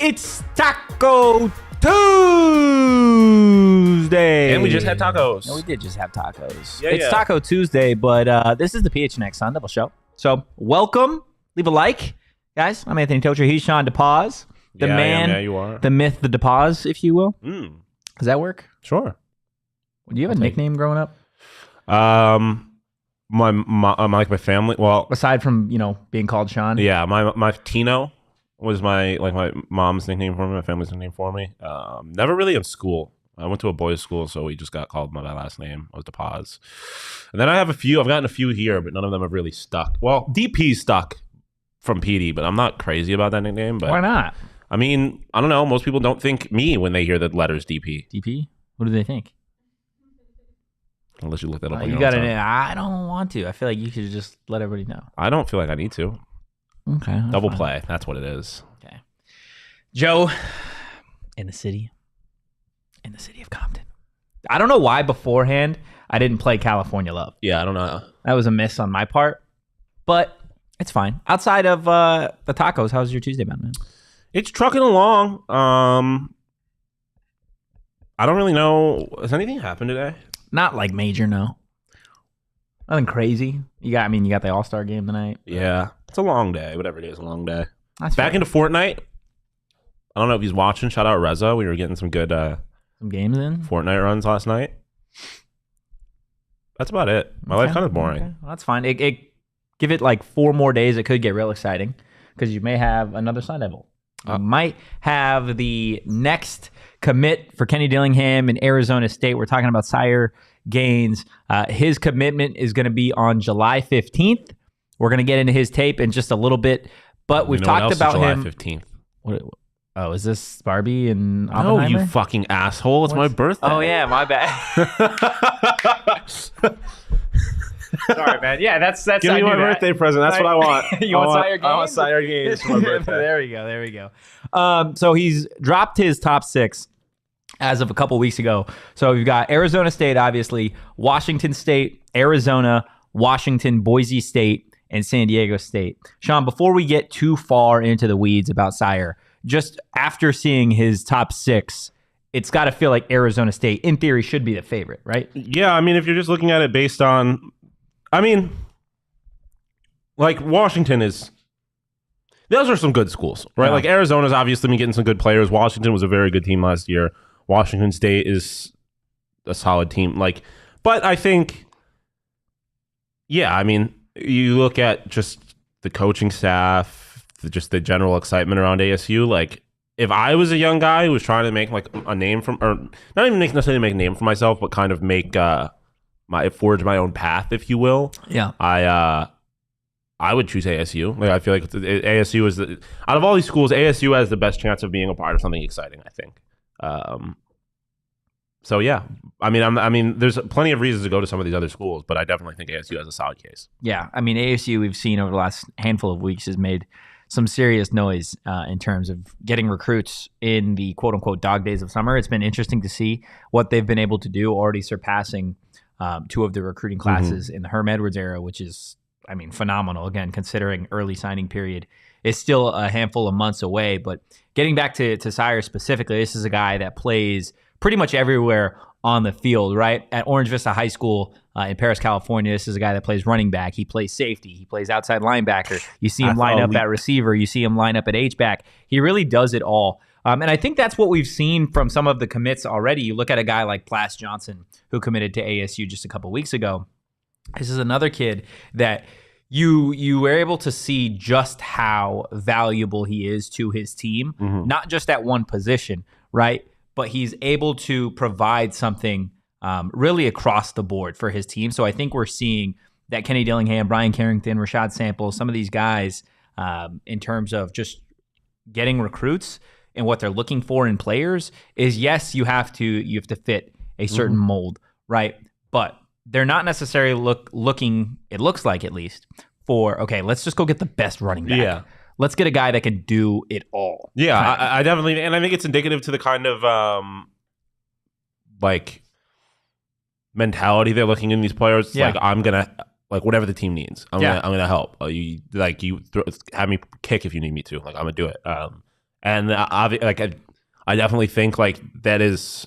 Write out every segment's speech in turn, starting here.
It's Taco Tuesday. And we just had tacos. No, we did just have tacos. Yeah, it's Taco Tuesday, but this is the PHNX Sun Devils show. So welcome. Leave a like. Guys, I'm Anthony Tocher. He's Shawn DePaz. The man, yeah, you are. the myth, the DePaz, if you will. Mm. Does that work? Sure. Do you have a nickname growing up? My family. Well, Aside from, being called Shawn? yeah, my Tino was my mom's nickname for me, my family's nickname for me. Never really in school. I went to a boys' school, so we just got called by my last name. I was DePaz. And then I've gotten a few here, but none of them have really stuck. Well, DP stuck from PD, but I'm not crazy about that nickname. But why not? I mean, I don't know. Most people don't think me when they hear the letters DP. DP? What do they think? Unless you look that up on You your got own it. time. I don't want to. I feel like you should just let everybody know. I don't feel like I need to. Okay. Double fine. play. That's what it is. Okay. Joe, in the city of Compton. I don't know why beforehand I didn't play California Love. Yeah, I don't know. That was a miss on my part, but it's fine. Outside of the tacos, how's your Tuesday been, man? It's trucking along. I don't really know. Has anything happened today? Not like major, no. Nothing crazy. You got the All-Star game tonight. Yeah. It's a long day. Whatever it is, a long day. That's Back fair. into Fortnite. I don't know if he's watching. Shout out Reza. We were getting some good Some games in. Fortnite runs last night. That's about it. My life kind of boring. Okay. Well, that's fine. Give it like 4 more days. It could get real exciting because you may have another Sun Devil. You might have the next commit for Kenny Dillingham in Arizona State. We're talking about Sire Gaines. His commitment is going to be on July 15th. We're going to get into his tape in just a little bit, but we've talked about July him. 15th. Oh, is this Barbie and Oppenheimer? Oh, you fucking asshole. It's my birthday. Oh, yeah, my bad. Sorry, man. Yeah, that's Give me my birthday present. That's what I want. You want Sire Gaines? I want Sire Gaines for my birthday. There we go. So he's dropped his top 6 as of a couple weeks ago. So we've got Arizona State, obviously, Washington State, Arizona, Washington, Boise State, and San Diego State. Shawn, before we get too far into the weeds about Sire, just after seeing his top 6, it's got to feel like Arizona State, in theory, should be the favorite, right? Yeah, I mean, if you're just looking at it based on... I mean, like, Washington is... Those are some good schools, right? Yeah. Like, Arizona's obviously been getting some good players. Washington was a very good team last year. Washington State is a solid team. Like, but I think... Yeah, I mean, you look at just the coaching staff, just the general excitement around ASU. Like, if I was a young guy who was trying to make like a name from, or not even necessarily make a name for myself, but kind of make forge my own path, if you will. Yeah. I would choose ASU. Like, I feel like ASU is out of all these schools, ASU has the best chance of being a part of something exciting, I think. So yeah, I mean, there's plenty of reasons to go to some of these other schools, but I definitely think ASU has a solid case. Yeah, I mean, ASU, we've seen over the last handful of weeks, has made some serious noise in terms of getting recruits in the quote-unquote dog days of summer. It's been interesting to see what they've been able to do, already surpassing 2 of the recruiting classes in the Herm Edwards era, which is, I mean, phenomenal. Again, considering early signing period is still a handful of months away. But getting back to Sire specifically, this is a guy that plays pretty much everywhere on the field, right? At Orange Vista High School in Paris, California, this is a guy that plays running back. He plays safety. He plays outside linebacker. You see him line up at receiver. You see him line up at H-back. He really does it all. And I think that's what we've seen from some of the commits already. You look at a guy like Plas Johnson, who committed to ASU just a couple weeks ago. This is another kid that you were able to see just how valuable he is to his team, not just at one position, right? But he's able to provide something really across the board for his team. So I think we're seeing that Kenny Dillingham, Bryan Carrington, Rashad Sample, some of these guys in terms of just getting recruits and what they're looking for in players is, yes, you have to fit a certain mold, right? But they're not necessarily looking, it looks like at least, for, okay, let's just go get the best running back. Yeah. Let's get a guy that can do it all. Yeah, I definitely, and I think it's indicative to the kind of like mentality they're looking in these players. Yeah. Like, I'm gonna, like, whatever the team needs, I'm gonna help. You have me kick if you need me to. Like, I'm gonna do it. And I definitely think like that is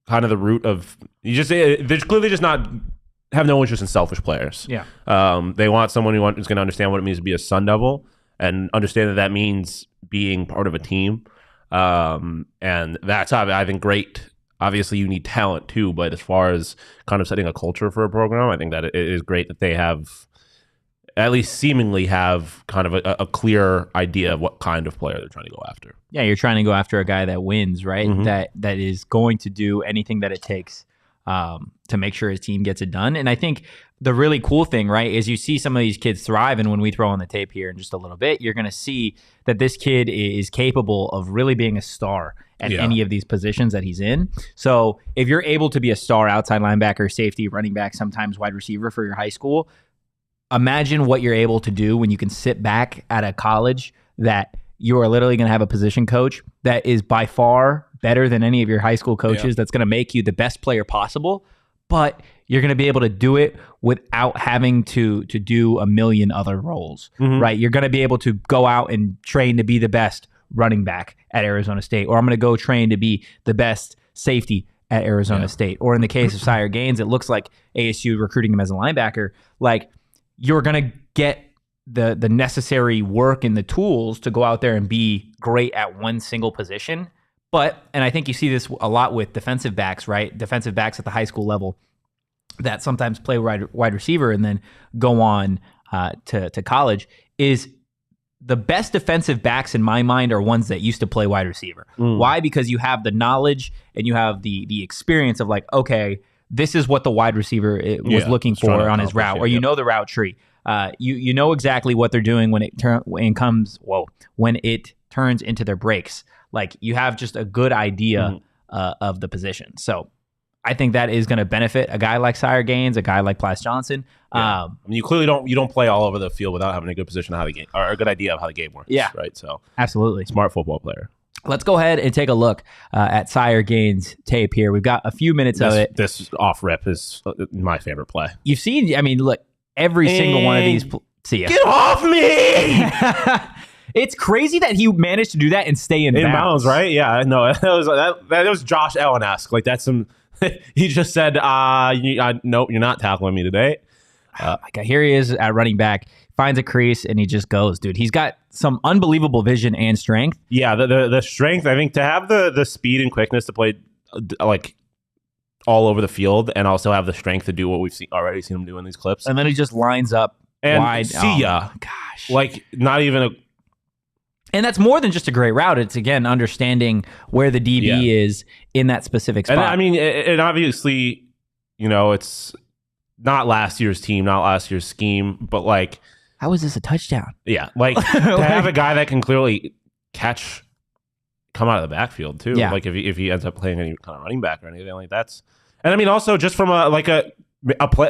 kind of the root of they're clearly just not have no interest in selfish players. Yeah. They want someone who's going to understand what it means to be a Sun Devil and understand that means being part of a team. And that's, I think, great. Obviously, you need talent too, but as far as kind of setting a culture for a program, I think that it is great that they have, at least seemingly have, kind of a clear idea of what kind of player they're trying to go after. Yeah, you're trying to go after a guy that wins, right? Mm-hmm. That is going to do anything that it takes to make sure his team gets it done. And I think the really cool thing, right, is you see some of these kids thrive. And when we throw on the tape here in just a little bit, you're going to see that this kid is capable of really being a star at any of these positions that he's in. So if you're able to be a star outside linebacker, safety, running back, sometimes wide receiver for your high school, imagine what you're able to do when you can sit back at a college that you are literally going to have a position coach that is by far better than any of your high school coaches, that's going to make you the best player possible, but you're going to be able to do it without having to do a million other roles, right? You're going to be able to go out and train to be the best running back at Arizona State, or I'm going to go train to be the best safety at Arizona State. Or in the case of Sire Gaines, it looks like ASU recruiting him as a linebacker. Like, you're going to get the necessary work and the tools to go out there and be great at one single position. But, and I think you see this a lot with defensive backs, right? Defensive backs at the high school level that sometimes play wide receiver and then go on to college, is the best defensive backs in my mind are ones that used to play wide receiver. Why? Because you have the knowledge and you have the experience of like, okay, this is what the wide receiver was looking for on his route, or you know the route tree. You know exactly what they're doing when it turns into their breaks. Like, you have just a good idea of the position. So I think that is going to benefit a guy like Sire Gaines, a guy like Plas Johnson. I mean, you clearly don't play all over the field without having a good position of how the game, or a good idea of how the game works. Yeah, right. So absolutely, smart football player. Let's go ahead and take a look at Sire Gaines' tape here. We've got a few minutes of it. This off rip is my favorite play. You've seen, I mean, look, every single one of these. See ya. Get off me! It's crazy that he managed to do that and stay in bounds, right? Yeah, no, that was Josh Allen-esque. Like, that's some. He just said, "Nope, you're not tackling me today." Here he is at running back, finds a crease, and he just goes, dude. He's got some unbelievable vision and strength. Yeah, the strength. I think to have the speed and quickness to play like all over the field, and also have the strength to do what we've already seen him do in these clips. And then he just lines up and wide. See ya. Gosh, like not even a. And that's more than just a great route. It's, again, understanding where the DB is in that specific spot. And I mean, and obviously, it's not last year's team, not last year's scheme, but like, how is this a touchdown? Yeah, like to have a guy that can clearly come out of the backfield too. Yeah. Like if he ends up playing any kind of running back or anything like that's. And I mean, also just from a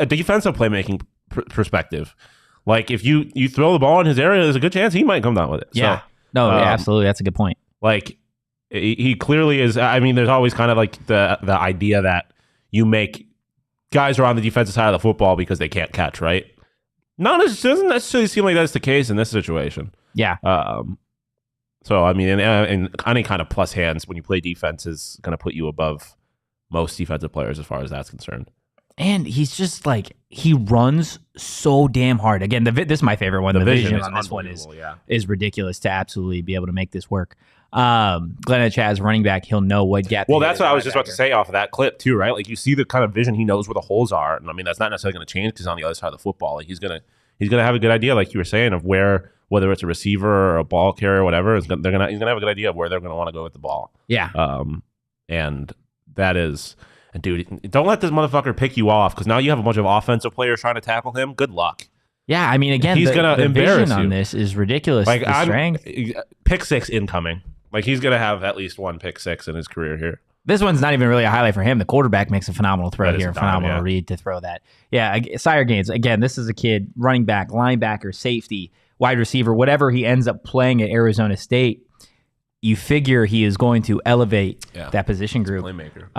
defensive playmaking perspective, like if you throw the ball in his area, there's a good chance he might come down with it. Yeah. So, no, absolutely. That's a good point. Like, he clearly is. I mean, there's always kind of like the idea that you make guys who are on the defensive side of the football because they can't catch, right? It doesn't necessarily seem like that's the case in this situation. Yeah. So, I mean, in any kind of plus hands, when you play defense, is going to put you above most defensive players as far as that's concerned. And he's just like, he runs so damn hard. Again, this is my favorite one. The vision on this one is ridiculous to absolutely be able to make this work. Glenn Chaz, running back, he'll know what gap. Well, that's what I was just about to say off of that clip too, right? Like, you see the kind of vision, he knows where the holes are. And I mean, that's not necessarily going to change because he's on the other side of the football. Like, he's gonna have a good idea, like you were saying, of whether it's a receiver or a ball carrier or whatever, he's gonna have a good idea of where they're gonna want to go with the ball. Yeah. And that is. And dude, don't let this motherfucker pick you off, because now you have a bunch of offensive players trying to tackle him. Good luck. Yeah, I mean, again, he's gonna embarrass vision you. On this is ridiculous. Like, the strength. Pick six incoming. Like, he's gonna have at least one pick six in his career here. This one's not even really a highlight for him. The quarterback makes a phenomenal throw here, phenomenal read to throw that. Yeah, Sire Gaines. Again, this is a kid, running back, linebacker, safety, wide receiver, whatever he ends up playing at Arizona State. You figure he is going to elevate that position group. Playmaker.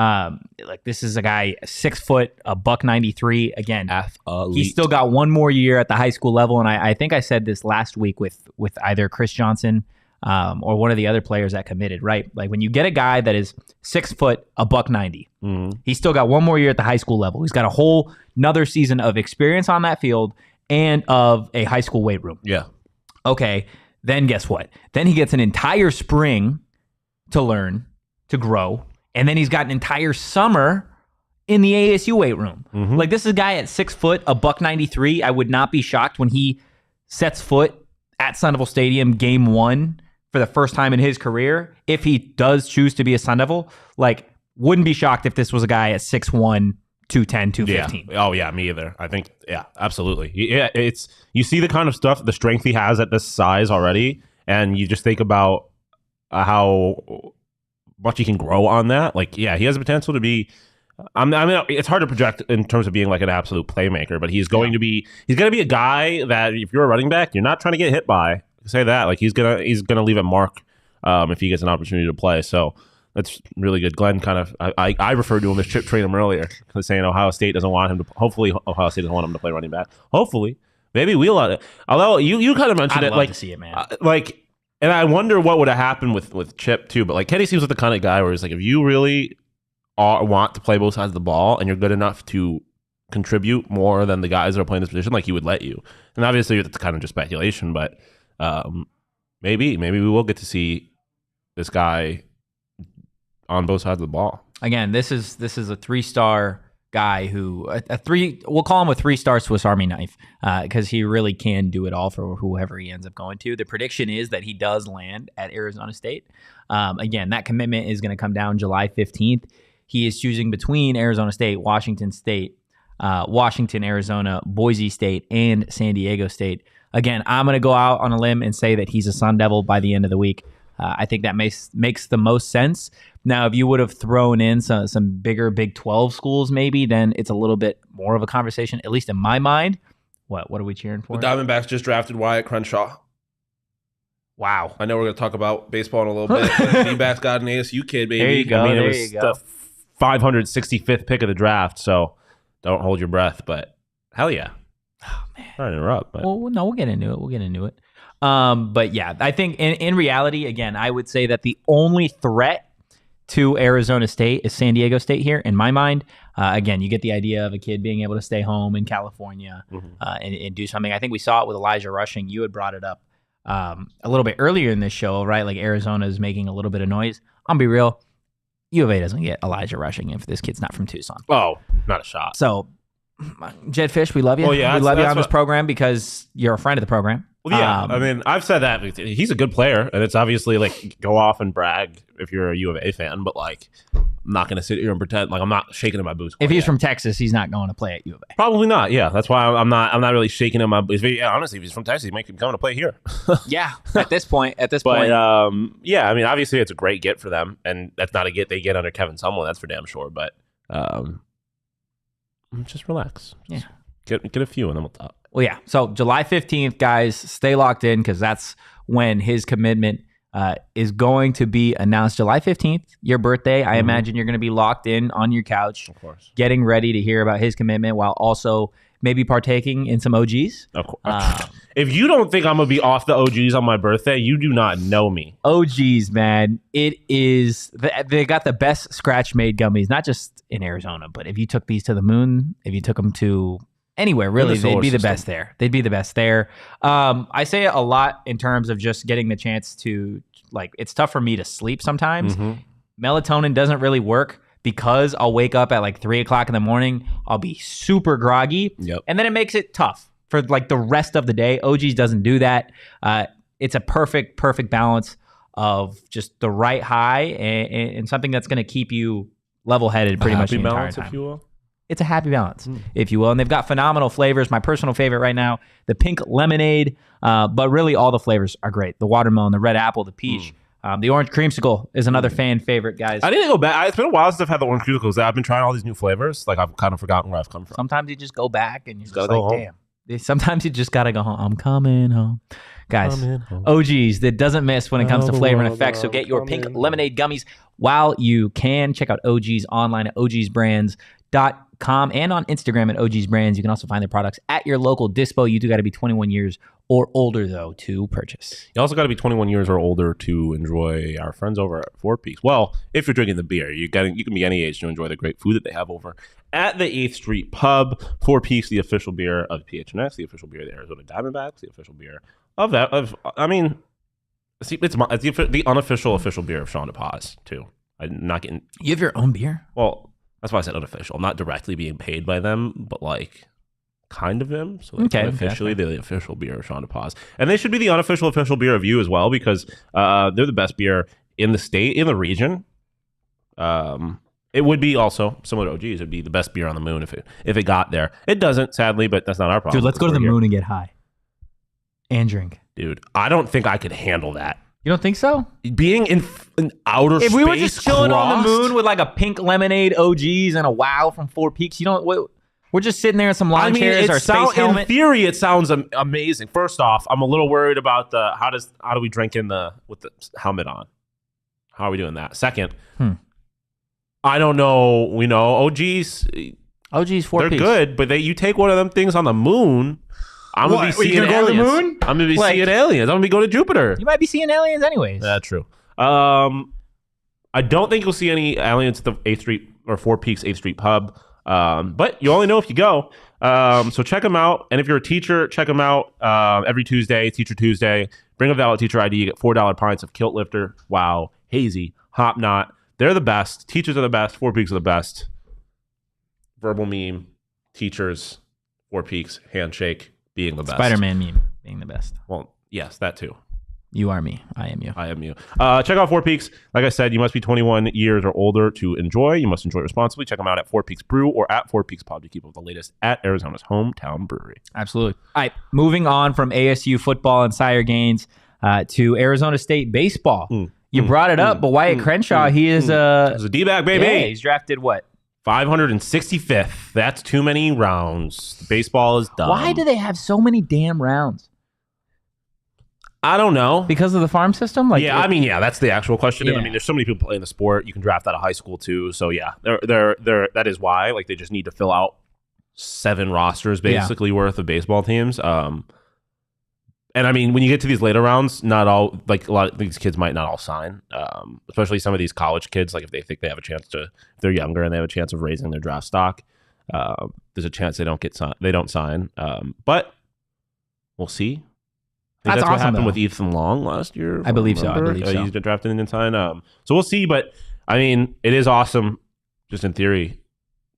Like, this is a guy 6 foot, $193. Again, athlete. He's still got one more year at the high school level, and I think I said this last week with either Chris Johnson or one of the other players that committed, right? Like when you get a guy that is 6 foot, $190, he's still got one more year at the high school level. He's got a whole another season of experience on that field and of a high school weight room. Yeah. Okay, then guess what? Then he gets an entire spring to learn, to grow, and then he's got an entire summer in the ASU weight room. Like this is a guy at 6 foot, $193. I would not be shocked when he sets foot at Sun Devil Stadium game 1 for the first time in his career. If he does choose to be a Sun Devil, like wouldn't be shocked if this was a guy at 6'1", 210, 215. Yeah. Oh yeah, me either. I think absolutely. Yeah, it's you see the kind of stuff, the strength he has at this size already, and you just think about how much he can grow on that. Like, yeah, he has the potential to be. I mean, it's hard to project in terms of being like an absolute playmaker, but he's going to be. He's going to be a guy that if you're a running back, you're not trying to get hit by. Say that, like he's gonna leave a mark if he gets an opportunity to play. So that's really good. Glenn kind of I referred to him as Chip Trayanum earlier, saying Ohio State doesn't want him to. Hopefully, Ohio State doesn't want him to play running back. Hopefully, maybe we'll. Although you kind of mentioned I'd it, like to see it, man. And I wonder what would have happened with Chip too. But like Kenny seems like the kind of guy where he's like, if you really want to play both sides of the ball and you're good enough to contribute more than the guys that are playing this position, like he would let you. And obviously that's kind of just speculation, but maybe we will get to see this guy on both sides of the ball. Again, this is a 3-star guy who we'll call him a 3-star Swiss Army knife because he really can do it all for whoever he ends up going to. The prediction is that he does land at Arizona State. Again, that commitment is going to come down July 15th. He is choosing between Arizona State, Washington State, Washington, Arizona, Boise State, and San Diego State. Again, I'm going to go out on a limb and say that he's a Sun Devil by the end of the week. I think that makes the most sense. Now, if you would have thrown in some bigger Big 12 schools maybe, then it's a little bit more of a conversation, at least in my mind. What are we cheering for? The Diamondbacks just drafted Wyatt Crenshaw. Wow. I know we're going to talk about baseball in a little bit. But D-backs got an ASU kid, baby. There you go. I mean, it was the 565th pick of the draft, so don't hold your breath. But hell yeah. Oh, man. Sorry to interrupt. But. Well, no, we'll get into it. But yeah, I think in reality, again, I would say that the only threat to Arizona State is San Diego State here, in my mind. Again, you get the idea of a kid being able to stay home in California and do something. I think we saw it with Elijah Rushing. You had brought it up a little bit earlier in this show, right? Like Arizona is making a little bit of noise. I'm gonna be real. U of A doesn't get Elijah Rushing if this kid's not from Tucson. Oh, not a shot. So, Jed Fish, we love you. Well, yeah, we love you on this program because you're a friend of the program. Well, yeah, I mean, I've said that. He's a good player, and it's obviously, like, go off and brag if you're a U of A fan, but, like, I'm not going to sit here and pretend. Like, I'm not shaking in my boots. If he's from Texas, he's not going to play at U of A. Probably not, yeah. That's why I'm not really shaking in my boots. Yeah, honestly, if he's from Texas, he might be coming to play here. Yeah, at this point. Yeah, I mean, obviously, it's a great get for them, and that's not a get they get under Kevin Sumlin, that's for damn sure, but just relax. Yeah. Get a few, and then we'll talk. Well, yeah. So July 15th, guys, stay locked in because that's when his commitment is going to be announced. July 15th, your birthday. I imagine you're going to be locked in on your couch, of course, getting ready to hear about his commitment while also maybe partaking in some OGs. Of course. If you don't think I'm going to be off the OGs on my birthday, you do not know me. OGs, man. It is, they got the best scratch-made gummies, not just in Arizona, but if you took these to the moon, if you took them to anywhere, really, they'd be the best there. They'd be the best there. I say it a lot in terms of just getting the chance to, like, it's tough for me to sleep sometimes. Melatonin doesn't really work because I'll wake up at like 3 o'clock in the morning. I'll be super groggy. And then it makes it tough for like the rest of the day. OGs doesn't do that. It's a perfect balance of just the right high and something that's going to keep you level-headed pretty much the entire time. If you will. It's a happy balance, if you will. And they've got phenomenal flavors. My personal favorite right now, the pink lemonade. But really, all the flavors are great. The watermelon, the red apple, the peach. The orange creamsicle is another fan favorite, guys. I didn't go back. It's been a while since I've had the orange creamsicles. I've been trying all these new flavors. Like, I've kind of forgotten where I've come from. Sometimes you just go back and you're just gotta like, damn. Sometimes you just got to go home. I'm coming home. Guys, OGs, that doesn't miss when it comes to flavor and effects. So get your pink lemonade gummies while you can. Check out OGs online at ogsbrands.com and on Instagram at OGs Brands. You can also find their products at your local dispo. You do got to be 21 years or older, though, to purchase. You also got to be 21 years or older to enjoy our friends over at Four Peaks. Well, if you're drinking the beer, you can be any age to enjoy the great food that they have over at the 8th Street Pub. Four Peaks, the official beer of PHNX, the official beer of the Arizona Diamondbacks, the official beer of that. See, it's the unofficial official beer of Shawn DePaz too. I'm not getting. You have your own beer? Well, that's why I said unofficial. I'm not directly being paid by them, but like kind of them. So like unofficially, they're the official beer of Shawn DePaz, and they should be the unofficial official beer of you as well because they're the best beer in the state, in the region. It would be also similar to OG's. It'd be the best beer on the moon if it got there. It doesn't, sadly, but that's not our problem. Dude, let's go to the moon and get high and drink. Dude, I don't think I could handle that. You don't think so? Being in outer space. If we were just chilling on the moon with like a pink lemonade OGs and a wow from Four Peaks, we're just sitting there in some lawn chairs, our space helmet. In theory, it sounds amazing. First off, I'm a little worried about how do we drink with the helmet on? How are we doing that? Second, I don't know. We know OGs 4 Peaks. They're good, but you take one of them things on the moon. I'm gonna be seeing aliens. Go to the moon? I'm gonna be seeing aliens. I'm gonna be going to Jupiter. You might be seeing aliens anyways. That's true. I don't think you'll see any aliens at the 8th Street or Four Peaks 8th Street Pub. But you only know if you go. So check them out. And if you're a teacher, check them out every Tuesday, Teacher Tuesday. Bring a valid teacher ID. You get $4 pints of Kilt Lifter, Wow, Hazy, Hop Knot. They're the best. Teachers are the best. Four Peaks are the best. Verbal meme, teachers, Four Peaks, handshake. Being the best. Spider-Man meme being the best. Well, yes, that too. You are me. I am you. I am you. Check out Four Peaks. Like I said, you must be 21 years or older to enjoy. You must enjoy responsibly. Check them out at Four Peaks Brew or at Four Peaks Pub to keep up with the latest at Arizona's hometown brewery. Absolutely. All right, moving on from ASU football and Sire Gaines to Arizona State baseball. You brought it up, but Wyatt Crenshaw, he is he's a D-back, baby. Yeah, he's drafted what? 565th. That's too many rounds. Baseball is dumb. Why do they have so many damn rounds? I don't know. Because of the farm system? That's the actual question. Yeah. I mean, there's so many people playing the sport. You can draft out of high school too. So yeah, they're that is why. Like they just need to fill out 7 rosters basically worth of baseball teams. And I mean, when you get to these later rounds, not all, like a lot of these kids might not all sign, especially some of these college kids. Like if they think they have a chance if they're younger and they have a chance of raising their draft stock, there's a chance they don't sign. But we'll see. That's awesome, what happened with Ethan Long last year. I believe so. He's been drafted and didn't sign. So we'll see. But I mean, it is awesome, just in theory,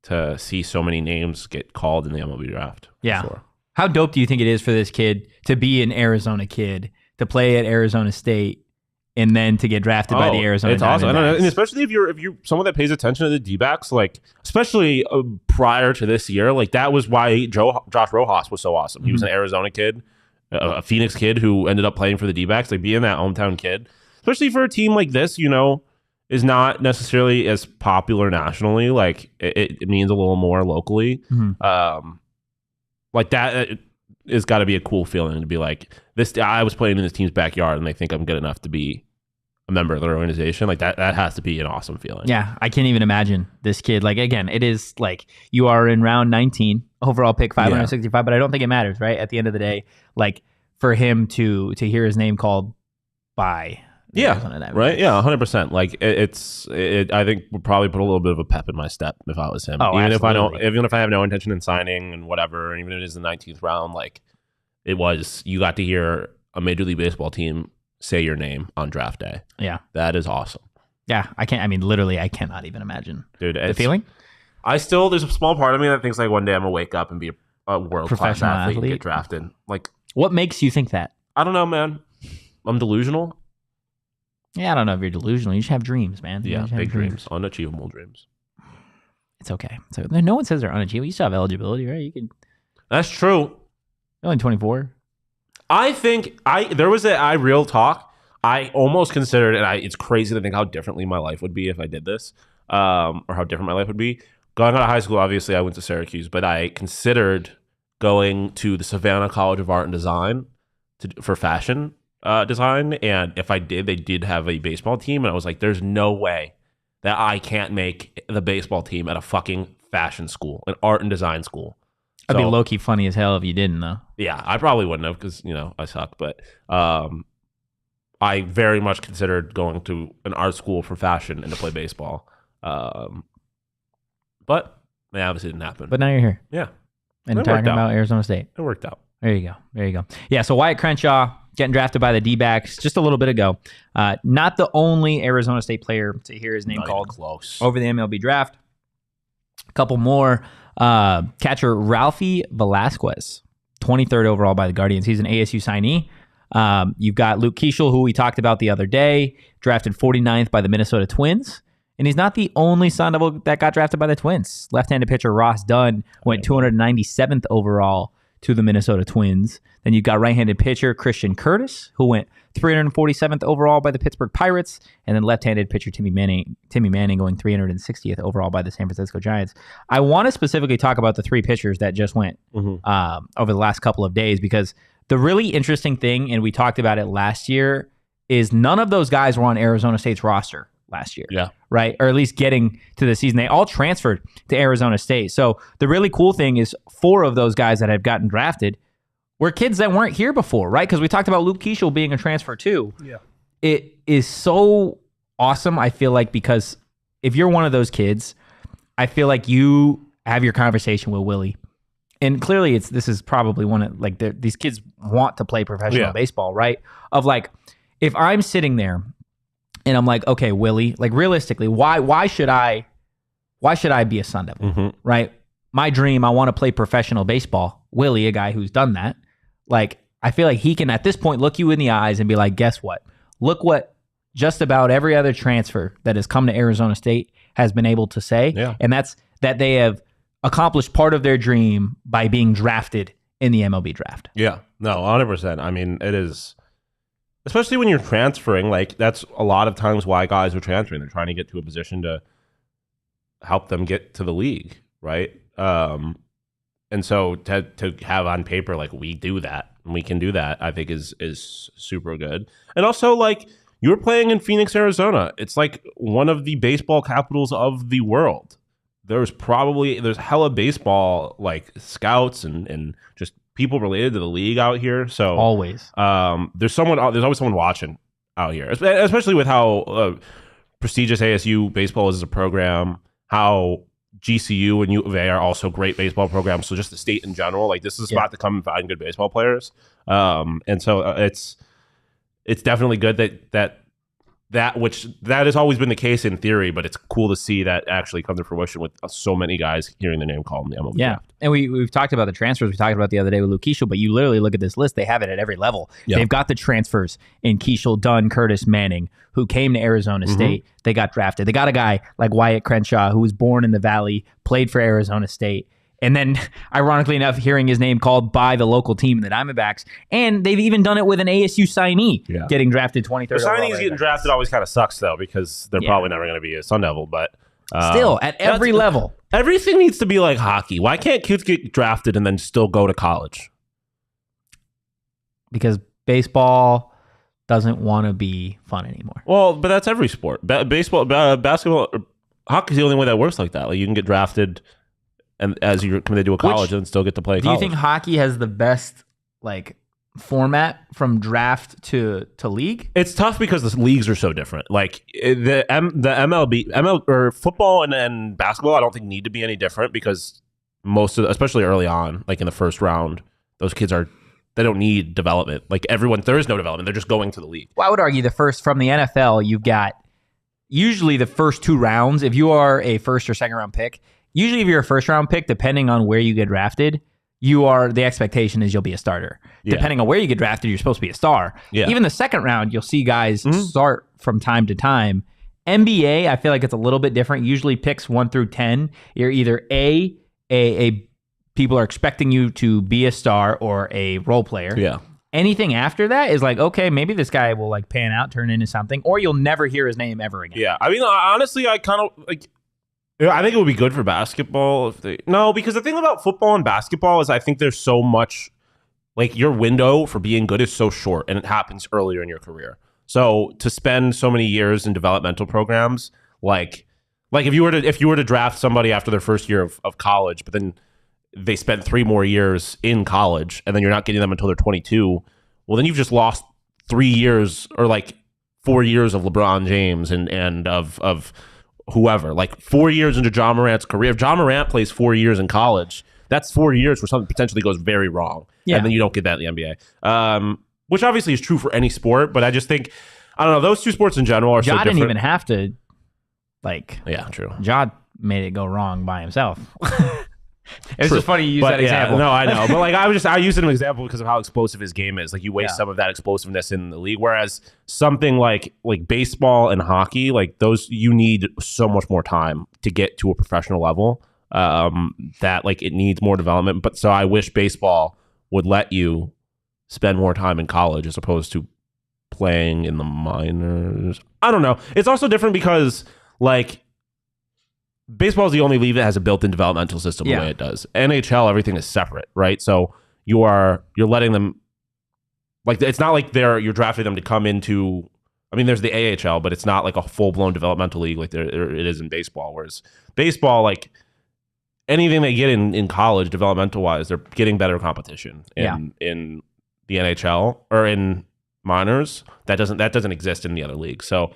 to see so many names get called in the MLB draft. Yeah. Sure. How dope do you think it is for this kid to be an Arizona kid, to play at Arizona State, and then to get drafted by the Arizona Diamondbacks? It's awesome. And especially if you're someone that pays attention to the D-backs, like especially prior to this year, like that was why Josh Rojas was so awesome. He was an Arizona kid, a Phoenix kid who ended up playing for the D-backs, like being that hometown kid, especially for a team like this, is not necessarily as popular nationally. Like it means a little more locally. Like that has got to be a cool feeling to be like this. I was playing in this team's backyard, and they think I'm good enough to be a member of their organization. Like that has to be an awesome feeling. Yeah, I can't even imagine this kid. Like again, it is like you are in round 19, overall pick 565, but I don't think it matters, right? At the end of the day, like for him to hear his name called by. Right. Yeah, 100%. Like I think would probably put a little bit of a pep in my step if I was him. Oh, even absolutely. Even if I have no intention in signing and whatever, and even if it is the 19th round, like you got to hear a Major League Baseball team say your name on draft day. Yeah, that is awesome. Yeah, I cannot even imagine, dude. The feeling. There's a small part of me that thinks like one day I'm gonna wake up and be a world class athlete and get drafted. Like, what makes you think that? I don't know, man. I'm delusional. Yeah, I don't know if you're delusional. You just have dreams, man. Yeah, big dreams. Unachievable dreams. It's okay. So no one says they're unachievable. You still have eligibility, right? You can. That's true. You're only 24. I think real talk. I almost considered, and it's crazy to think how differently my life would be if I did this, or how different my life would be. Going out of high school, obviously, I went to Syracuse, but I considered going to the Savannah College of Art and Design for fashion design, and if I did, they did have a baseball team, and I was like, there's no way that I can't make the baseball team at a fucking fashion school, an art and design school. That'd be low-key funny as hell if you didn't, though. Yeah, I probably wouldn't have because, I suck. But I very much considered going to an art school for fashion and to play baseball. But obviously didn't happen. But now you're here. Yeah. And talking about Arizona State. It worked out. There you go. Yeah, so Wyatt Crenshaw getting drafted by the D-backs just a little bit ago. Not the only Arizona State player to hear his name called over the MLB Draft. A couple more. Catcher Ralphie Velasquez, 23rd overall by the Guardians. He's an ASU signee. You've got Luke Keeschel, who we talked about the other day, drafted 49th by the Minnesota Twins. And he's not the only Sun Devil that got drafted by the Twins. Left-handed pitcher Ross Dunn went 297th overall to the Minnesota Twins. Then you've got right-handed pitcher Khristian Curtis, who went 347th overall by the Pittsburgh Pirates, and then left-handed pitcher Timmy Manning going 360th overall by the San Francisco Giants. I want to specifically talk about the three pitchers that just went over the last couple of days, because the really interesting thing, and we talked about it last year, is none of those guys were on Arizona State's roster last year. Yeah. Right? Or at least getting to the season. They all transferred to Arizona State. So the really cool thing is 4 of those guys that have gotten drafted were kids that weren't here before, right? Because we talked about Luke Keeschel being a transfer too. Yeah. It is so awesome, I feel like, because if you're one of those kids, I feel like you have your conversation with Willie. And clearly this is probably one of, like, these kids want to play professional baseball, right? Of like, if I'm sitting there and I'm like, okay, Willie, like realistically, why should I be a Sun Devil, right? My dream, I want to play professional baseball. Willie, a guy who's done that, like, I feel like he can at this point look you in the eyes and be like, guess what? Look what just about every other transfer that has come to Arizona State has been able to say. Yeah. And that's that they have accomplished part of their dream by being drafted in the MLB Draft. Yeah, no, 100%. I mean, it is, especially when you're transferring, like, that's a lot of times why guys are transferring. They're trying to get to a position to help them get to the league, right? And so to have on paper, like, we do that and we can do that, I think is super good. And also, like, you're playing in Phoenix, Arizona. It's like one of the baseball capitals of the world. There's hella baseball, like, scouts and just people related to the league out here. So always, there's always someone watching out here, especially with how prestigious ASU baseball is as a program, how GCU and U of A are also great baseball programs. So just the state in general, like, this is a spot to come and find good baseball players. And so it's definitely good that has always been the case in theory, but it's cool to see that actually come to fruition with so many guys hearing the name called in the MLB Draft. And we've talked about the transfers. We talked about the other day with Luke Keeschel, but you literally look at this list. They have it at every level. Yeah. They've got the transfers in Keeschel, Dunn, Curtis, Manning, who came to Arizona State. They got drafted. They got a guy like Wyatt Crenshaw, who was born in the Valley, played for Arizona State. And then, ironically enough, hearing his name called by the local team, the Diamondbacks. And they've even done it with an ASU signee getting drafted 23rd. The signees getting drafted always kind of sucks, though, because they're probably never going to be a Sun Devil. But still, at every level. Everything needs to be like hockey. Why can't kids get drafted and then still go to college? Because baseball doesn't want to be fun anymore. Well, but that's every sport. Baseball, basketball, hockey's the only way that works like that. Like, you can get drafted and as you're committed to a college and still get to play college. Do you think hockey has the best, like, format from draft to league? It's tough because the leagues are so different. Like, the MLB or football and basketball, I don't think need to be any different, because especially early on, like in the first round, those kids they don't need development. Like, there is no development. They're just going to the league. Well, I would argue from the NFL, you've got usually the first 2 rounds. If you are a first or second round pick, usually if you're a first round pick, depending on where you get drafted, the expectation is you'll be a starter. Yeah. Depending on where you get drafted, you're supposed to be a star. Yeah. Even the second round, you'll see guys start from time to time. NBA, I feel like it's a little bit different. Usually picks 1 through 10, you're either a people are expecting you to be a star or a role player. Yeah. Anything after that is like, okay, maybe this guy will, like, pan out, turn into something, or you'll never hear his name ever again. Yeah. I mean, honestly, I kind of like, I think it would be good for basketball because the thing about football and basketball is I think there's so much, like, your window for being good is so short, and it happens earlier in your career. So to spend so many years in developmental programs, like if you were to draft somebody after their first year of college, but then they spent 3 more years in college, and then you're not getting them until they're 22, well, then you've just lost 3 years or like 4 years of LeBron James and of whoever. Like 4 years into John Morant's career. If John Morant plays 4 years in college, that's 4 years where something potentially goes very wrong. Yeah. And then you don't get that in the NBA. Which obviously is true for any sport, but I just think, I don't know, those two sports in general are so different. Ja didn't even have to, like... Yeah, true. Ja made it go wrong by himself. It's just funny you use that example. No, I know. But like I use it as an example because of how explosive his game is. Like you waste some of that explosiveness in the league. Whereas something like baseball and hockey, like those, you need so much more time to get to a professional level. That like it needs more development. But so I wish baseball would let you spend more time in college as opposed to playing in the minors. I don't know. It's also different because like baseball is the only league that has a built-in developmental system the way it does. NHL, everything is separate, right? So you're letting them, like, it's not like you're drafting them to come into, I mean, there's the AHL, but it's not like a full-blown developmental league like it is in baseball. Whereas baseball, like anything they get in college, developmental-wise, they're getting better competition in the NHL or in minors. That doesn't exist in the other leagues. So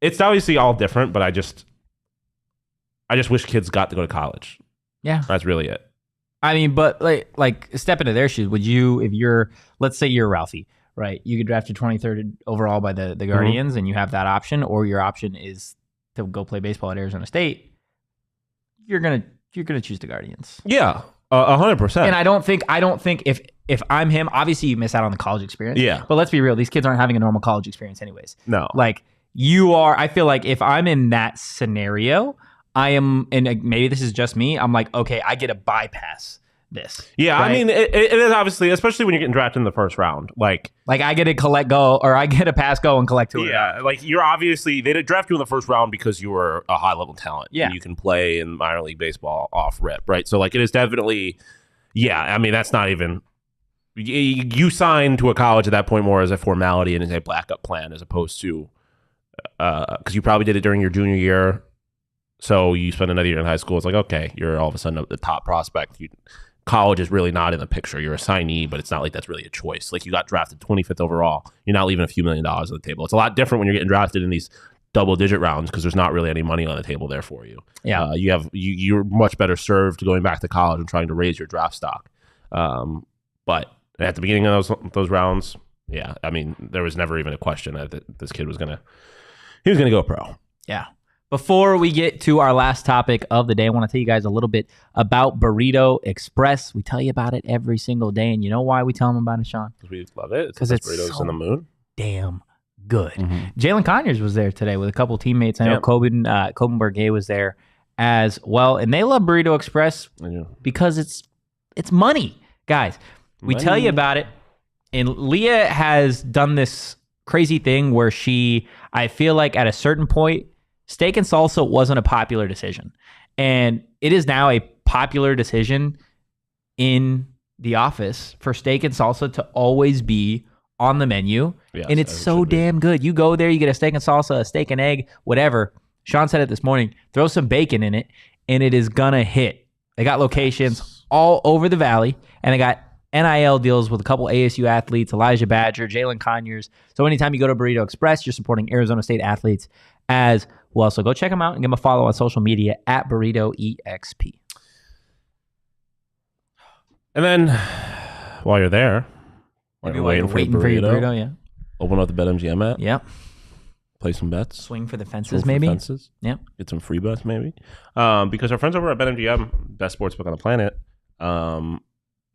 it's obviously all different, but I just wish kids got to go to college. Yeah. That's really it. I mean, but like step into their shoes. Would you, if you're, let's say you're Ralphie, right? You get drafted 23rd overall by the Guardians and you have that option, or your option is to go play baseball at Arizona State. You're going to choose the Guardians. Yeah. 100%. And I don't think if I'm him, obviously you miss out on the college experience. Yeah. But let's be real. These kids aren't having a normal college experience anyways. No. Like you are, I feel like if I'm in that scenario, I am, and maybe this is just me, I'm like, okay, I get to bypass this. Yeah, right? I mean, it is obviously, especially when you're getting drafted in the first round. Like I get to pass go and collect 2. Yeah, like you're obviously, they did draft you in the first round because you were a high-level talent. Yeah. You can play in minor league baseball off rip, right? So, like, it is definitely, yeah, I mean, that's not even, you sign to a college at that point more as a formality and as a backup plan as opposed to, because you probably did it during your junior year. So you spend another year in high school. It's like, okay, you're all of a sudden the top prospect. College is really not in the picture. You're a signee, but it's not like that's really a choice. Like you got drafted 25th overall. You're not leaving a few $1 million on the table. It's a lot different when you're getting drafted in these double-digit rounds because there's not really any money on the table there for you. Yeah, you're much better served going back to college and trying to raise your draft stock. But at the beginning of those rounds, yeah, I mean, there was never even a question that this kid was gonna go pro. Yeah. Before we get to our last topic of the day, I want to tell you guys a little bit about Burrito Express. We tell you about it every single day, and you know why we tell them about it, Shawn? Because we love it. Because it's burritos so in the moon. Damn good. Mm-hmm. Jalen Conyers was there today with a couple teammates. I know Coben Bergay was there as well, and they love Burrito Express because it's money, guys. We tell you about it, and Leah has done this crazy thing where I feel like at a certain point, steak and salsa wasn't a popular decision. And it is now a popular decision in the office for steak and salsa to always be on the menu. Yes, and it's so damn good. You go there, you get a steak and salsa, a steak and egg, whatever. Shawn said it this morning. Throw some bacon in it, and it is going to hit. They got locations all over the valley, and they got NIL deals with a couple ASU athletes, Elijah Badger, Jalen Conyers. So anytime you go to Burrito Express, you're supporting Arizona State athletes as well. So go check them out and give them a follow on social media at BurritoEXP. And then while you're there, while you're waiting for your burrito, yeah. Open up the BetMGM app. Yep. Play some bets. Swing for the fences, maybe. Yep. Get some free bets, maybe. Because our friends over at BetMGM, best sportsbook on the planet,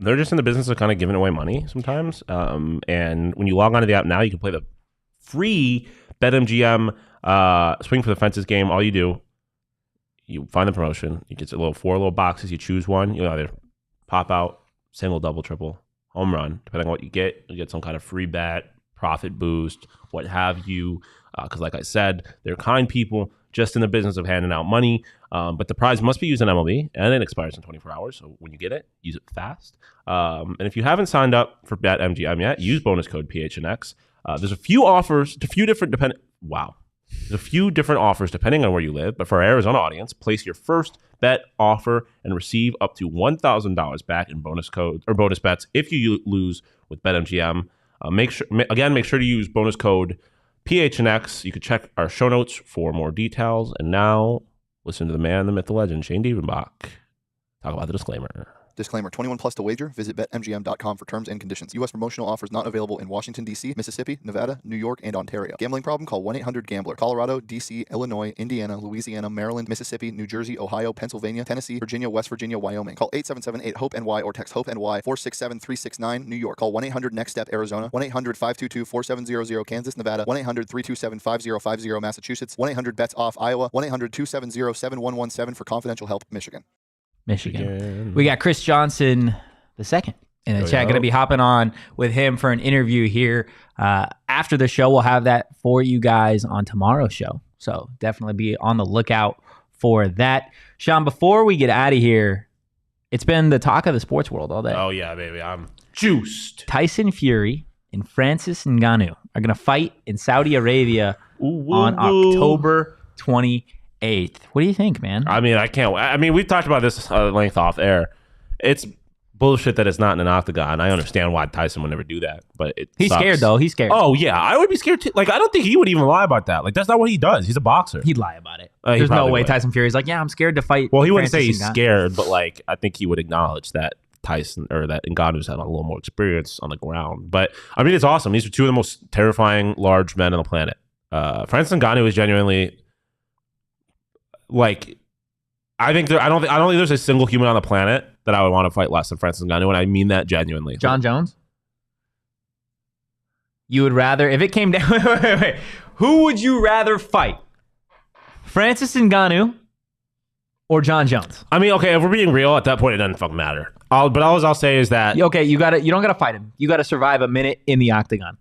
they're just in the business of kind of giving away money sometimes. And when you log onto the app now, you can play the free BetMGM swing for the fences game. All you do, you find the promotion. You get four little boxes. You choose one. You either pop out single, double, triple, home run. Depending on what you get some kind of free bet, profit boost, what have you. Because like I said, they're kind people just in the business of handing out money. But the prize must be used in MLB, and it expires in 24 hours. So when you get it, use it fast. And if you haven't signed up for BetMGM yet, use bonus code PHNX. There's a few offers, a few different Wow. There's a few different offers depending on where you live, but for our Arizona audience, place your first bet offer and receive up to $1,000 back in bonus bets if you lose with BetMGM. Make sure to use bonus code PHNX. You can check our show notes for more details. And now, listen to the man, the myth, the legend, Shane Dievenbach. Talk about the disclaimer. Disclaimer, 21 plus to wager. Visit BetMGM.com for terms and conditions. U.S. promotional offers not available in Washington, D.C., Mississippi, Nevada, New York, and Ontario. Gambling problem? Call 1-800-GAMBLER. Colorado, D.C., Illinois, Indiana, Louisiana, Maryland, Mississippi, New Jersey, Ohio, Pennsylvania, Tennessee, Virginia, West Virginia, Wyoming. Call 877-8-HOPE-NY or text HOPE-NY 467-369, New York. Call 1-800-NEXT-STEP, Arizona. 1-800-522-4700, Kansas, Nevada. 1-800-327-5050, Massachusetts. 1-800-BETS-OFF, Iowa. 1-800-270-7117 for confidential help, Michigan. We got Chris Johnson II in the chat. Going to be hopping on with him for an interview here after the show. We'll have that for you guys on tomorrow's show. So definitely be on the lookout for that. Shawn, before we get out of here, it's been the talk of the sports world all day. Oh, yeah, baby. I'm juiced. Tyson Fury and Francis Ngannou are going to fight in Saudi Arabia on October 28th. What do you think, man? I mean, I can't. I mean, we've talked about this length off air. It's bullshit that it's not in an octagon. I understand why Tyson would never do that, but he's scared though. He's scared. Oh yeah, I would be scared too. Like, I don't think he would even lie about that. Like, that's not what he does. He's a boxer. He'd lie about it. There's no way Tyson Fury's like, yeah, I'm scared to fight. Well, he wouldn't say he's scared, but like, I think he would acknowledge that Tyson or that Ngannou's had a little more experience on the ground. But I mean, it's awesome. These are two of the most terrifying large men on the planet. Francis Ngannou is genuinely. Like, I don't think there's a single human on the planet that I would want to fight less than Francis Ngannou, and I mean that genuinely. John Jones? You would rather, if it came down, wait. Who would you rather fight? Francis Ngannou or John Jones? I mean, okay, if we're being real, at that point, it doesn't fucking matter. But all I'll say is that... Okay, you don't gotta fight him. You gotta survive a minute in the octagon.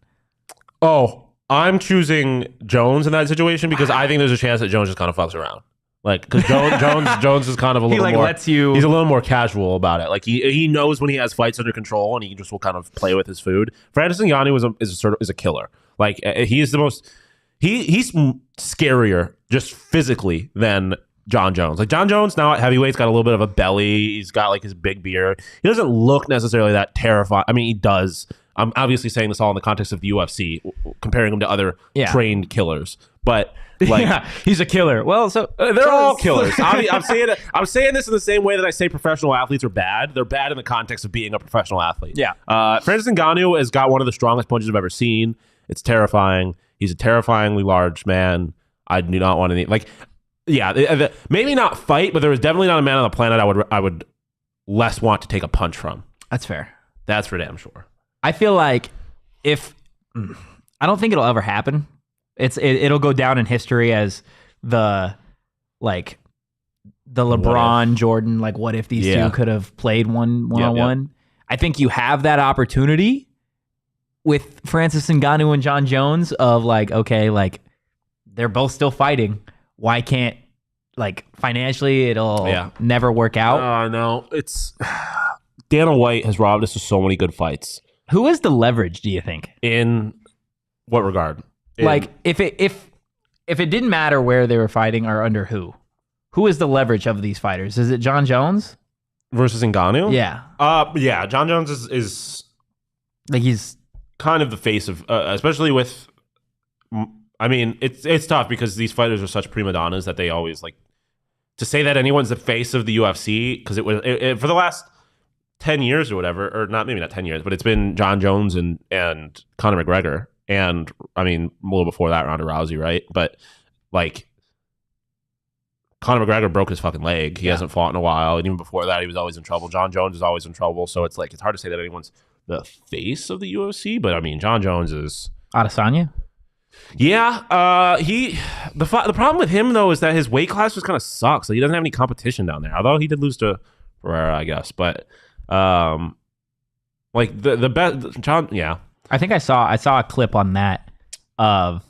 Oh, I'm choosing Jones in that situation because I think there's a chance that Jones just kind of fucks around. Like, because Jones is kind of a little more... He's a little more casual about it. Like, he knows when he has fights under control, and he just will kind of play with his food. Francis Ngannou is a killer. Like, he is the most... He's scarier just physically than John Jones. Like, John Jones now at heavyweight's got a little bit of a belly. He's got like his big beard. He doesn't look necessarily that terrifying. I mean, he does. I'm obviously saying this all in the context of the UFC, comparing him to other trained killers. But like, he's a killer. Well, so they're all killers. I'm saying this in the same way that I say professional athletes are bad. They're bad in the context of being a professional athlete. Yeah. Francis Ngannou has got one of the strongest punches I've ever seen. It's terrifying. He's a terrifyingly large man. I do not want to maybe not fight, but there was definitely not a man on the planet I would less want to take a punch from. That's fair. That's for damn sure. I feel like I don't think it'll ever happen. It'll go down in history as the LeBron Jordan, like, what if these two could have played one-on-one? I think you have that opportunity with Francis Ngannou and John Jones of like, okay, like, they're both still fighting. Why can't, like, financially it'll never work out? Oh, no. It's Dana White has robbed us of so many good fights. Who is the leverage, do you think? In what regard? Like, if it didn't matter where they were fighting or under who is the leverage of these fighters? Is it John Jones versus Ngannou? Yeah. Yeah. John Jones is like, he's kind of the face of, especially with. I mean, it's tough because these fighters are such prima donnas that they always like to say that anyone's the face of the UFC because it was for the last 10 years or whatever, or maybe not 10 years, but it's been John Jones and Conor McGregor. And I mean, a little before that, Ronda Rousey, right? But like, Conor McGregor broke his fucking leg. He hasn't fought in a while. And even before that, he was always in trouble. John Jones is always in trouble. So it's like, it's hard to say that anyone's the face of the UFC. But I mean, John Jones is... Adesanya? Yeah. The problem with him, though, is that his weight class just kind of sucks. Like, he doesn't have any competition down there. Although he did lose to Pereira, I guess. But like, the best... John... Yeah. I think I saw a clip on that of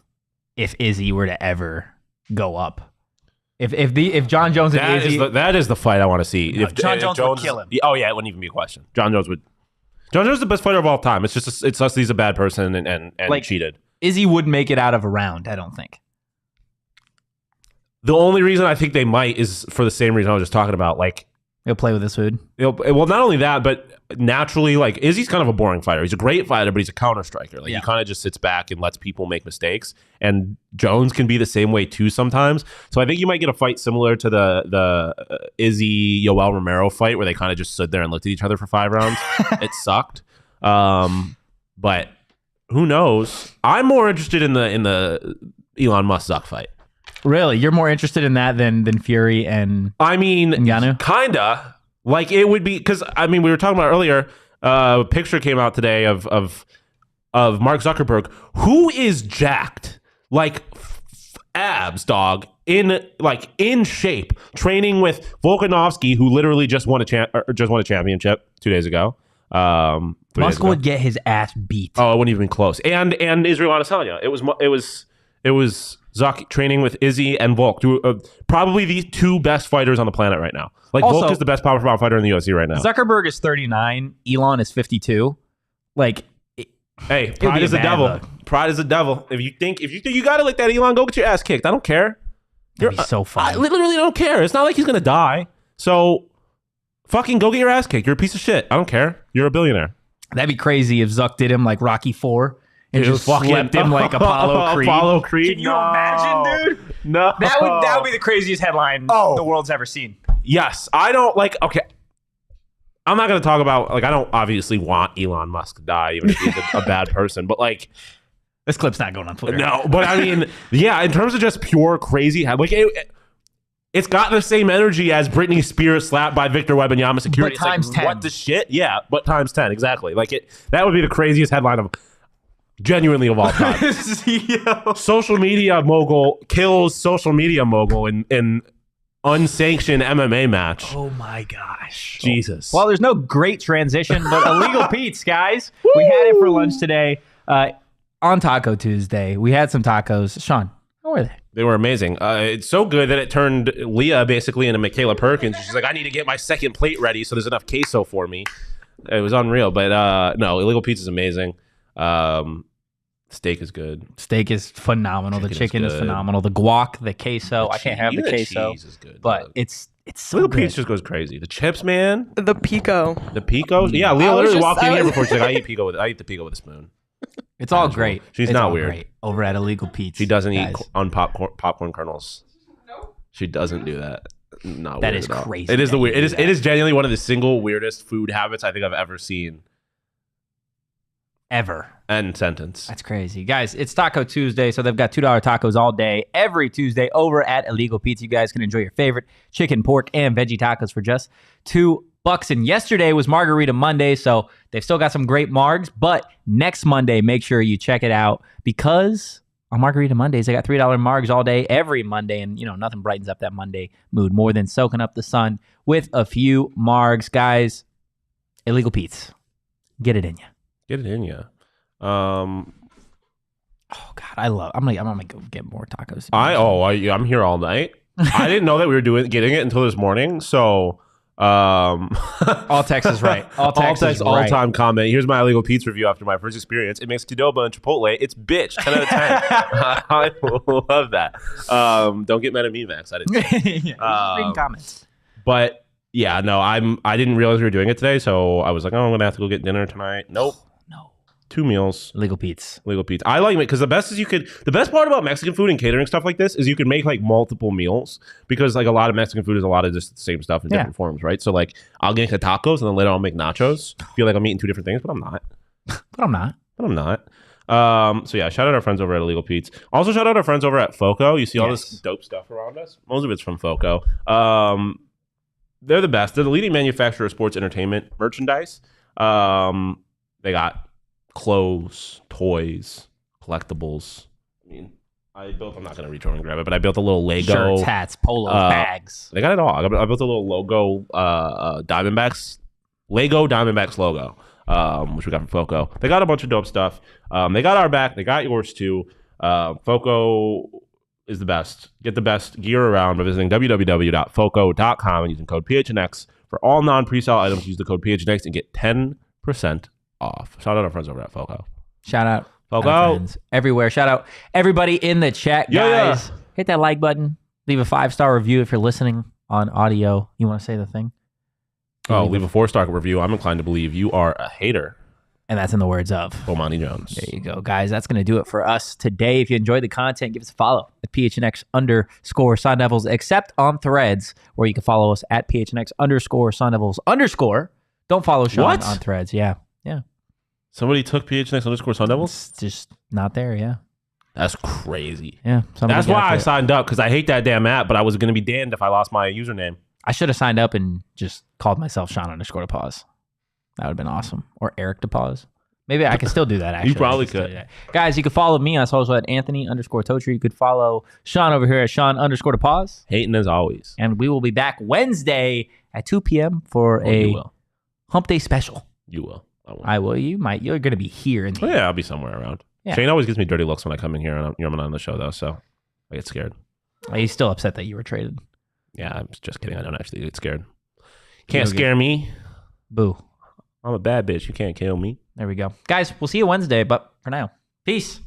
if Izzy were to ever go up. If John Jones and Izzy... that is the fight I want to see. No, John Jones would kill him. Oh, yeah, it wouldn't even be a question. John Jones is the best fighter of all time. It's just it's us. He's a bad person and like, cheated. Izzy wouldn't make it out of a round, I don't think. The only reason I think they might is for the same reason I was just talking about. Like, He'll play with his food. Well, not only that, but naturally, like, Izzy's kind of a boring fighter. He's a great fighter, but he's a counter striker. Like, he kind of just sits back and lets people make mistakes. And Jones can be the same way too sometimes. So I think you might get a fight similar to the Izzy Yoel Romero fight, where they kind of just stood there and looked at each other for 5 rounds. It sucked. But who knows? I'm more interested in the Elon Musk Zuck fight. Really? You're more interested in that than Fury and Ngannou? Kinda. Like, it would be, because we were talking about earlier, a picture came out today of Mark Zuckerberg, who is jacked, like abs, dog, in shape, training with Volkanovski, who literally just won a championship 2 days ago. Musk would get his ass beat. Oh, it wouldn't even be close. And Israel Adesanya. It was Zuck training with Izzy and Volk, probably the 2 best fighters on the planet right now. Like, also, Volk is the best power fighter in the UFC right now. Zuckerberg is 39. Elon is 52. Like, hey, pride is the devil. Pride is the devil. If you think you got it like that, Elon, go get your ass kicked. I don't care. You're so fun. I literally don't care. It's not like he's gonna die. So, fucking go get your ass kicked. You're a piece of shit. I don't care. You're a billionaire. That'd be crazy if Zuck did him like Rocky IV. And just slept him like Apollo Creed. Apollo Creed. Can you imagine, dude? No. That would be the craziest headline the world's ever seen. Yes. I don't okay. I'm not going to talk about, I don't obviously want Elon Musk to die, even if he's a bad person, but this clip's not going on Twitter. No, but yeah, in terms of just pure crazy, it's got the same energy as Britney Spears slapped by Victor Wembanyama security. But times 10. What the shit? Yeah, but times 10, exactly. That would be the craziest headline of all time. Social media mogul kills social media mogul in unsanctioned MMA match. Oh my gosh. Jesus. Well, there's no great transition, but Illegal Pete's, guys. We had it for lunch today. On Taco Tuesday, we had some tacos. Shawn, how were they? They were amazing. It's so good that it turned Leah basically into Michaela Perkins. She's like, I need to get my second plate ready so there's enough queso for me. It was unreal. But no, Illegal Pete's is amazing. Steak is good. Steak is phenomenal. The chicken is phenomenal. The guac, the queso. I can't have the queso. Cheese is good, but it's so Illegal good. Pete's just goes crazy. The chips, man. The pico. The pico. Yeah, Leah literally walked in here before. She's like, I eat the pico with a spoon. It's all great. She's not weird. Great over at Illegal Pete's. She doesn't eat on popcorn kernels. No. She doesn't do that. Not that weird is crazy. It is the weird. It is genuinely one of the single weirdest food habits I think I've ever seen. Ever. End sentence. That's crazy. Guys, it's Taco Tuesday, so they've got $2 tacos all day, every Tuesday over at Illegal Pete's. You guys can enjoy your favorite chicken, pork, and veggie tacos for just $2. And yesterday was Margarita Monday, so they've still got some great margs, but next Monday, make sure you check it out, because on Margarita Mondays, they got $3 margs all day, every Monday, and nothing brightens up that Monday mood more than soaking up the sun with a few margs. Guys, Illegal Pete's. Get it in you. Get it in you. Oh God, I'm gonna go get more tacos. I'm here all night. I didn't know that we were getting it until this morning. So, all text is right. All text all-time comment. Here's my Illegal Pete's review after my first experience. It makes Qdoba and Chipotle. It's bitch. 10 out of 10. I love that. Don't get mad at me, Max. I didn't. Reading comments. But yeah, no, I didn't realize we were doing it today, so I was like, I'm gonna have to go get dinner tonight. Nope. 2 meals. Illegal Pete's. I like it because the best part about Mexican food and catering stuff like this is you can make multiple meals, because a lot of Mexican food is a lot of just the same stuff in different forms, right? So I'll get tacos and then later I'll make nachos. Feel like I'm eating 2 different things, but I'm not. So yeah, shout out our friends over at Illegal Pete's. Also shout out our friends over at Foco. You see all this dope stuff around us? Most of it's from Foco. They're the best. They're the leading manufacturer of sports entertainment merchandise. They got clothes, toys, collectibles. I'm not going to reach over and grab it, but I built a little Lego. Shirts, hats, polos, bags. They got it all. I built a little logo, Lego Diamondbacks logo, which we got from Foco. They got a bunch of dope stuff. They got our back. They got yours too. Foco is the best. Get the best gear around by visiting www.foco.com and using code PHNX. For all non-presale items, use the code PHNX and get 10% off. Shout out our friends over at Foco. Shout out Foco friends everywhere. Shout out everybody in the chat, guys. Hit that like button. Leave a 5-star review if you're listening on audio. You want to say the thing? Leave a 4-star review. I'm inclined to believe you are a hater. And that's in the words of Bomani Jones. There you go, guys. That's going to do it for us today. If you enjoyed the content, give us a follow at PHNX_Sun Devils, except on Threads, where you can follow us at PHNX_Sun Devils _. Don't follow Shawn on Threads. Yeah. Somebody took PHNX_Sun Devils? It's just not there, yeah. That's crazy. Yeah. That's why I signed up, because I hate that damn app, but I was going to be damned if I lost my username. I should have signed up and just called myself Shawn_DePause. That would have been awesome. Or Eric DePause. Maybe I can still do that, actually. You probably could. Guys, you can follow me on social at Anthony_Totri. You could follow Shawn over here at Shawn_DePause. Hating as always. And we will be back Wednesday at 2 p.m. for a Hump Day special. You will. I will. You might. You're going to be here. Yeah, I'll be somewhere around. Yeah. Shane always gives me dirty looks when I come in here and I'm on the show, though, so I get scared. He's still upset that you were traded. Yeah, I'm just kidding. I don't actually get scared. Can't scare me. Boo. I'm a bad bitch. You can't kill me. There we go. Guys, we'll see you Wednesday, but for now, peace.